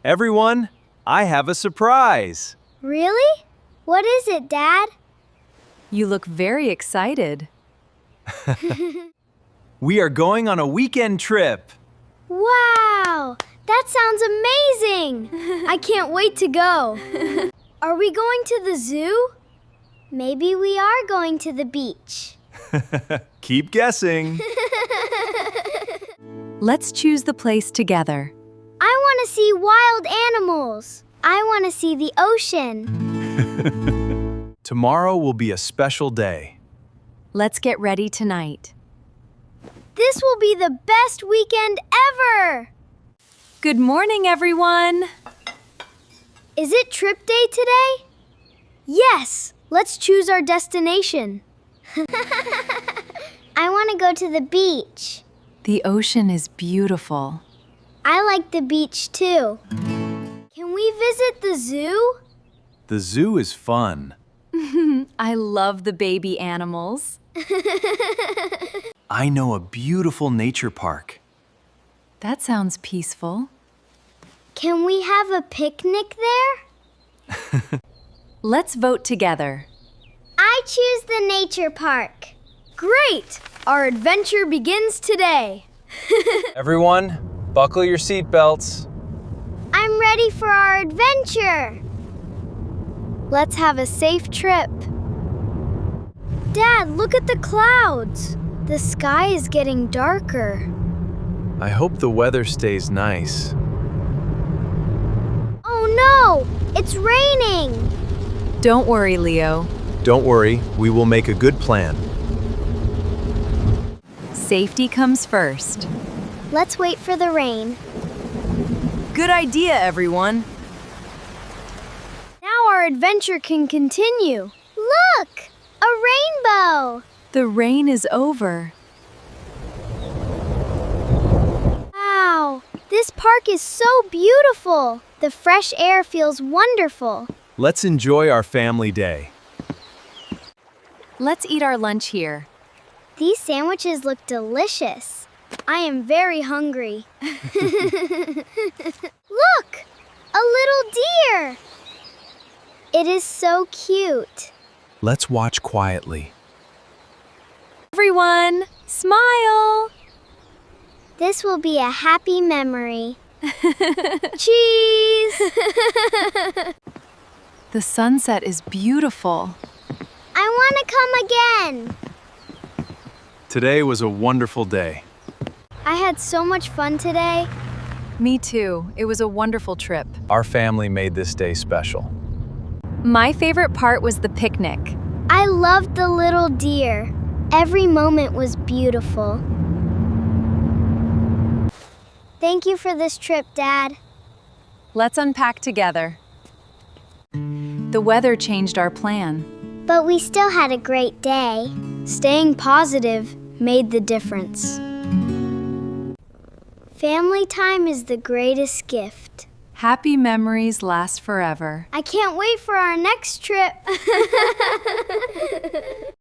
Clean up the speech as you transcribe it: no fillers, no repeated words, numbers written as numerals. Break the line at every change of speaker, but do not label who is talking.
Everyone, I have a surprise.
Really? What is it, Dad?
You look very excited.
We are going on a weekend trip.
Wow! That sounds amazing! I can't wait to go. Are we going to the zoo? Maybe we are going to the beach.
Keep guessing.
Let's choose the place together.
I want to see wild animals. I want to see the ocean.
Tomorrow will be a special day.
Let's get ready tonight.
This will be the best weekend ever!
Good morning, everyone.
Is it trip day today? Yes! Let's choose our destination. I want to go to the beach.
The ocean is beautiful.
I like the beach too. Can we visit the zoo?
The zoo is fun.
I love the baby animals.
I know a beautiful nature park.
That sounds peaceful.
Can we have a picnic there?
Let's vote together.
I choose the nature park.
Great! Our adventure begins today.
Everyone, buckle your seatbelts.
I'm ready for our adventure. Let's have a safe trip. Dad, look at the clouds. The sky is getting darker.
I hope the weather stays nice.
Oh no! It's raining!
Don't worry, Leo.
Don't worry, we will make a good plan.
Safety comes first.
Let's wait for the rain.
Good idea, everyone.
Now our adventure can continue.
Look! A rainbow!
The rain is over.
Wow! This park is so beautiful. The fresh air feels wonderful.
Let's enjoy our family day.
Let's eat our lunch here.
These sandwiches look delicious. I am very hungry. Look! A little deer! It is so cute.
Let's watch quietly.
Everyone, smile!
This will be a happy memory. Cheese!
The sunset is beautiful.
I want to come again.
Today was a wonderful day.
I had so much fun today.
Me too. It was a wonderful trip.
Our family made this day special.
My favorite part was the picnic.
I loved the little deer. Every moment was beautiful. Thank you for this trip, Dad.
Let's unpack together. The weather changed our plan.
But we still had a great day.
Staying positive made the difference.
Family time is the greatest gift.
Happy memories last forever.
I can't wait for our next trip.